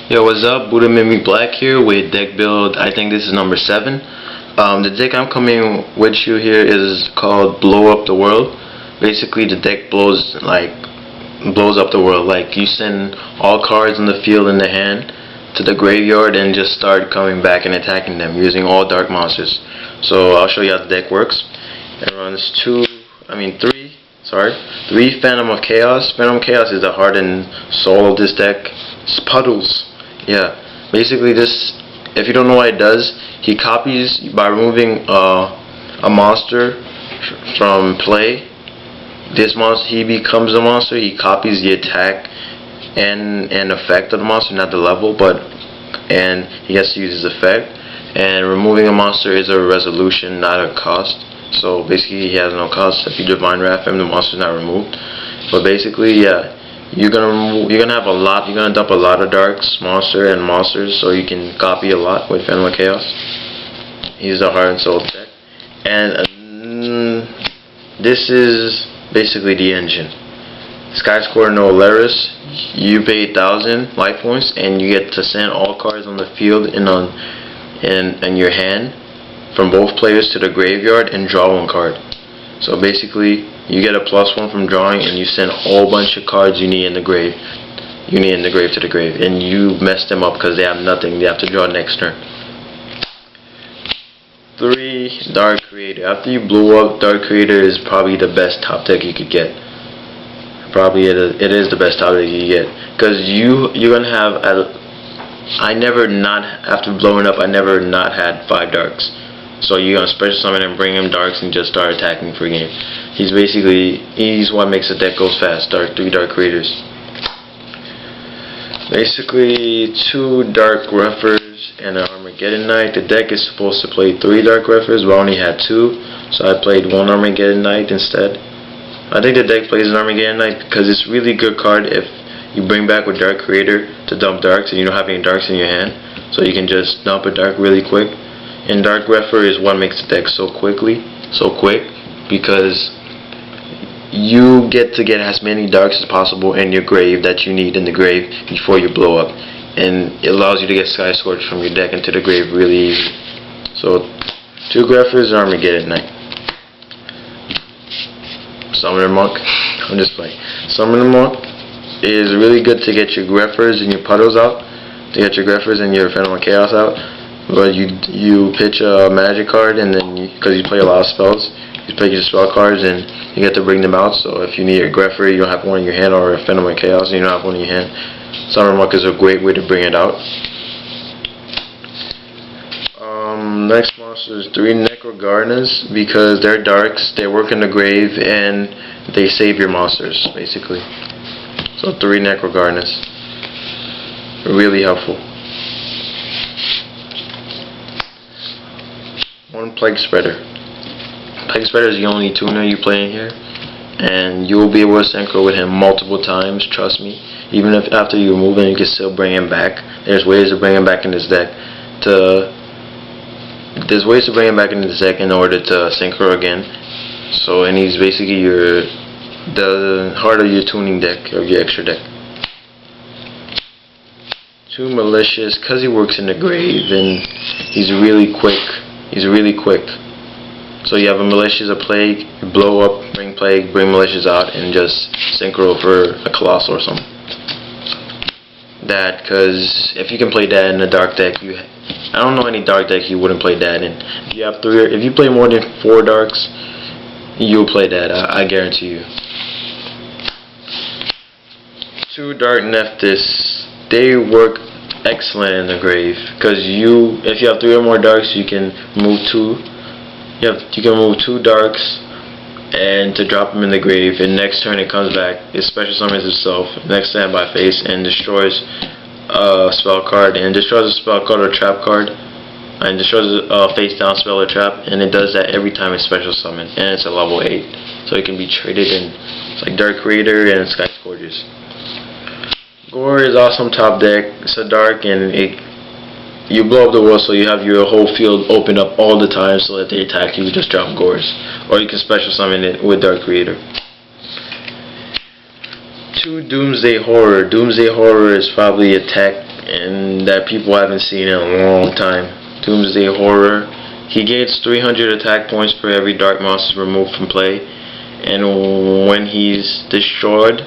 Yo, what's up? Buddha Mimi Black here with deck build. I think this is number 7. The deck I'm coming with you here is called Blow Up the World. Basically, the deck blows up the world. Like, you send all cards in the field in the hand to the graveyard and just start coming back and attacking them using all dark monsters. So I'll show you how the deck works. It runs 3 Phantom of Chaos. Phantom of Chaos is the heart and soul of this deck. It's puddles. Yeah, basically this, if you don't know what it does, he copies by removing a monster from play. This monster, he becomes a monster. He copies the attack and effect of the monster, not the level, and he has to use his effect. And removing a monster is a resolution, not a cost. So basically, he has no cost. If you Divine Wrath him, the monster's not removed. But basically, yeah. You're gonna have a lot. You're gonna dump a lot of darks, monsters, so you can copy a lot with Phantom of Chaos. He's the heart and soul deck, and this is basically the engine. Sky Score no Alaris. You pay 1,000 life points, and you get to send all cards on the field in your hand from both players to the graveyard and draw one card. So basically, you get a +1 from drawing, and you send a whole bunch of cards you need in the grave. You need in the grave to the grave, and you mess them up because they have nothing. They have to draw next turn. 3 Dark Creator. After you blow up, Dark Creator is probably the best top deck you could get. Probably it is the best top deck you could get, because you're gonna have. After blowing up, I never not had 5 darks. So you're gonna special summon and bring him darks and just start attacking for a game. He's what makes the deck goes fast. 3 Dark Creators. Basically 2 Dark Referers and an Armageddon Knight. The deck is supposed to play 3 Dark Referers, but I only had 2, so I played 1 Armageddon Knight instead. I think the deck plays an Armageddon Knight because it's a really good card if you bring back with Dark Creator to dump darks and you don't have any darks in your hand, so you can just dump a dark really quick. And Dark Referer is what makes the deck so quick, because you get to get as many darks as possible in your grave that you need in the grave before you blow up, and it allows you to get Sky Scorch from your deck into the grave really easy. So 2 Greffers and Armageddon Knight. Summoner Monk. I'm just playing. Summoner Monk is really good to get your Greffers and your puddles out, to get your Greffers and your Phantom of Chaos out. But you pitch a magic card, and then because you play a lot of spells, you pick your spell cards and you get to bring them out. So if you need a Greffer, you don't have one in your hand, or a Phantom of Chaos and you don't have one in your hand, Summoner Monk is a great way to bring it out. Next monster is 3 Necro Gardeners, because they're darks, they work in the grave, and they save your monsters basically. So 3 Necro Gardeners, really helpful. 1 Plague Spreader. Plague Spreader is the only tuner you play in here, and you will be able to synchro with him multiple times, trust me. Even if after you remove him, you can still bring him back. There's ways to bring him back in this deck in order to synchro again. So, and he's basically the heart of your tuning deck, of your extra deck. 2 Malicious, because he works in the grave and he's really quick. So you have a Malicious, a Plague, you blow up, bring Plague, bring Malicious out, and just synchro for a Colossal or something. That, because if you can play that in a dark deck, I don't know any dark deck you wouldn't play that in. If you play more than 4 darks, you'll play that. I guarantee you. 2 Dark Nephthys. They work excellent in the grave, because if you have 3 or more darks, you can move 2. You can move 2 darks and to drop them in the grave, and next turn it comes back, it special summons itself next standby phase and destroys a spell card, and destroys a spell card or trap card, and destroys a face down spell or trap, and it does that every time it's special summoned, and it's a level 8, so it can be traded in. It's like Dark Creator and Sky Scourges. Gore is awesome top deck. It's a dark, and you blow up the world, so you have your whole field open up all the time, so that they attack you, just drop Gores. Or you can special summon it with Dark Creator. 2 Doomsday Horror. Doomsday Horror is probably a tech and that people haven't seen in a long time. Doomsday Horror. He gains 300 attack points for every dark monster removed from play, and when he's destroyed,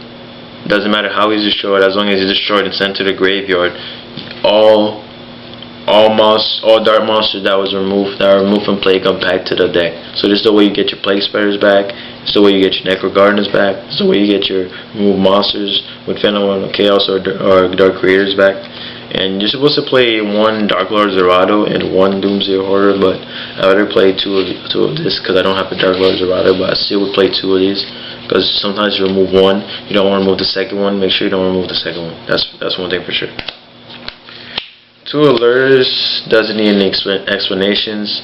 doesn't matter how he's destroyed, as long as he's destroyed and sent to the graveyard, all dark monsters that are removed from play come back to the deck. So this is the way you get your Plague Spreaders back. This is the way you get your Necro Gardeners back. This is the way you get your removed monsters with Phenomenal Chaos or Dark Creators back. And you're supposed to play one Dark Lord Zerato and one Doomsday Horror, but I rather play two of this because I don't have a Dark Lord Zerato, but I still would play two of these because sometimes you remove one, you don't want to remove the second one. Make sure you don't remove the second one. That's one thing for sure. Two alerters doesn't need any explanations.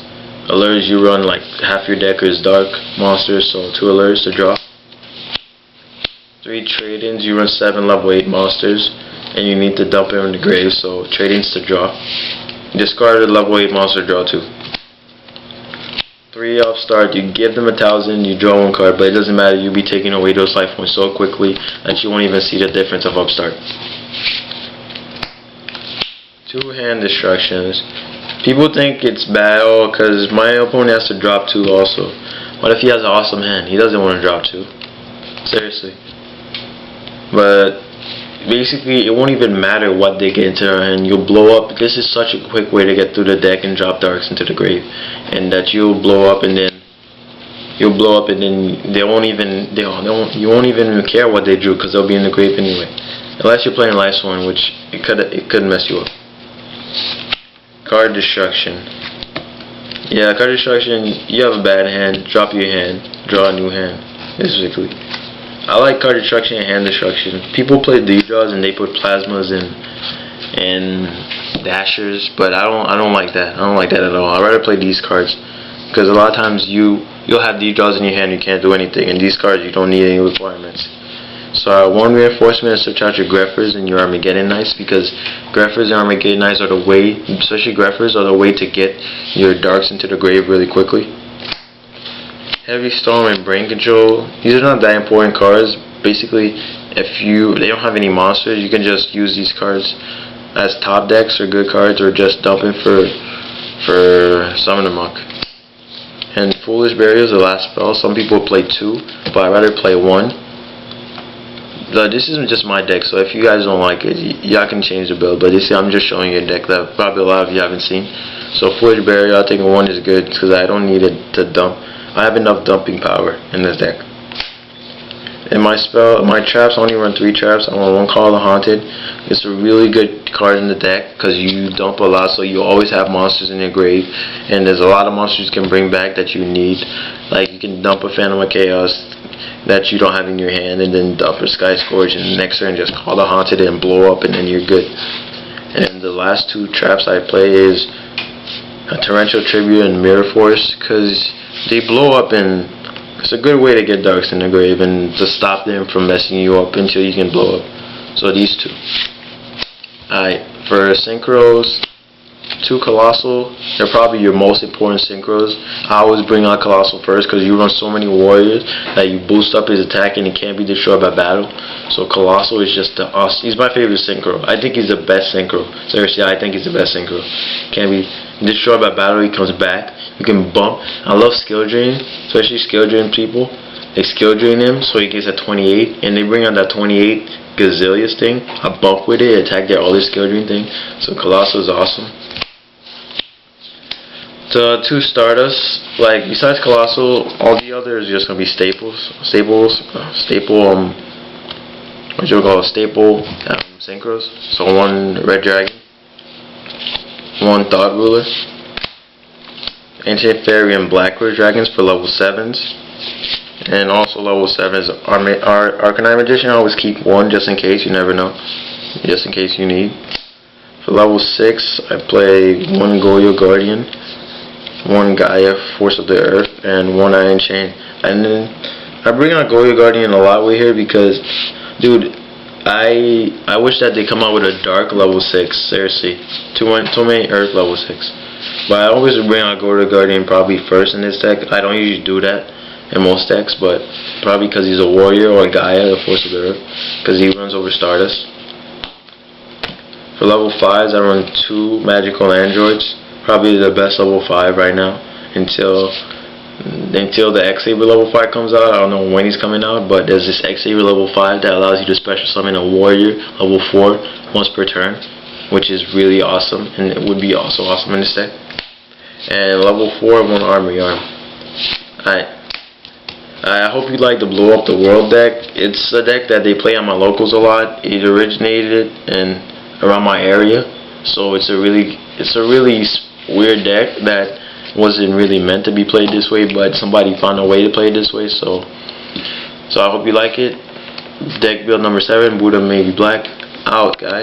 Alerters you run like half your deck is dark monsters, so 2 alerters to draw. 3 trade-ins, you run 7 level 8 monsters, and you need to dump them in the grave, so trade-ins to draw. Discard a level 8 monster, draw 2. 3 off start, you give them 1,000, you draw 1 card, but it doesn't matter, you'll be taking away those life points so quickly that you won't even see the difference of upstart. 2 hand destructions. People think it's bad, because my opponent has to drop 2 also. What if he has an awesome hand? He doesn't want to drop 2. Seriously. But basically, it won't even matter what they get into their hand. You'll blow up. This is such a quick way to get through the deck and drop darks into the grave, and that you'll blow up, and then you won't even care what they drew because they'll be in the grave anyway. Unless you're playing Life Sworn, which it could mess you up. Card destruction. Yeah, card destruction. You have a bad hand. Drop your hand. Draw a new hand. Basically. I like card destruction and hand destruction. People play D-draws and they put plasmas and dashers, but I don't like that. I don't like that at all. I'd rather play these cards because a lot of times you'll have D-draws in your hand, you can't do anything, and these cards you don't need any requirements. So one reinforcement is to search out your Greffers and your Armageddon Knights, because Greffers and Armageddon Knights are the way, especially Greffers, are the way to get your darks into the grave really quickly. Heavy Storm and Brain Control. These are not that important cards. Basically, if they don't have any monsters, you can just use these cards as top decks or good cards, or just dump them for Summoner Monk. And Foolish Burial is the last spell. Some people play 2, but I'd rather play 1. This isn't just my deck, so if you guys don't like it, y'all can change the build. But I'm just showing you a deck that probably a lot of you haven't seen. So Foolish Burial, I think 1 is good because I don't need it to dump. I have enough dumping power in this deck. In my traps, I only run 3 traps. I run 1 Call the Haunted. It's a really good card in the deck because you dump a lot, so you always have monsters in your grave, and there's a lot of monsters you can bring back that you need. Like you can dump a Phantom of Chaos that you don't have in your hand, and then dump a Sky Scourge, and next turn just Call the Haunted and blow up, and then you're good. And the last 2 traps I play is a Torrential Tribute and Mirror Force, because they blow up, and it's a good way to get darks in the grave and to stop them from messing you up until you can blow up. So these 2. Alright, for synchros, 2 Colossal, they're probably your most important synchros. I always bring out Colossal first because you run so many warriors that you boost up his attack and he can't be destroyed by battle. So Colossal is just he's my favorite synchro. I think he's the best synchro. Seriously, I think he's the best synchro. Can't be destroyed by battle, he comes back. You can bump. I love skill drain, especially skill drain people. They skill drain him so he gets a 28, and they bring out that 28 Gazillions thing. I bump with it, attack their other skill drain thing. So Colossal is awesome. The 2 Stardust, like besides Colossal, all the others are just gonna be staple synchros. So 1 Red Dragon, 1 Thought Ruler, Ancient Fairy and Black Red Dragons for level 7s, and also level 7s. Arcanine Magician, I always keep 1 just in case. You never know, just in case you need. For level 6, I play 1 Goyo Guardian, 1 Gaia Force of the Earth, and 1 Iron Chain. And then I bring out Goyo Guardian a lot with here because, dude, I wish that they come out with a dark level 6. Seriously, too many Earth level 6. But I always bring out Goyo Guardian probably first in this deck. I don't usually do that in most decks, but probably because he's a warrior, or Gaia, the Force of the Earth, because he runs over Stardust. For level 5s, I run 2 magical androids. Probably the best level 5 right now until the X-Saber level 5 comes out. I don't know when he's coming out, but there's this X-Saber level 5 that allows you to special summon a warrior level 4 once per turn, which is really awesome, and it would be also awesome in this deck. And level 4, 1 armory arm. I hope you like the blow up the world deck. It's a deck that they play on my locals a lot. It originated around my area, so it's a really weird deck that wasn't really meant to be played this way, but somebody found a way to play it this way. So I hope you like it. Deck build number 7, Buddha Maybe Black, out, guys.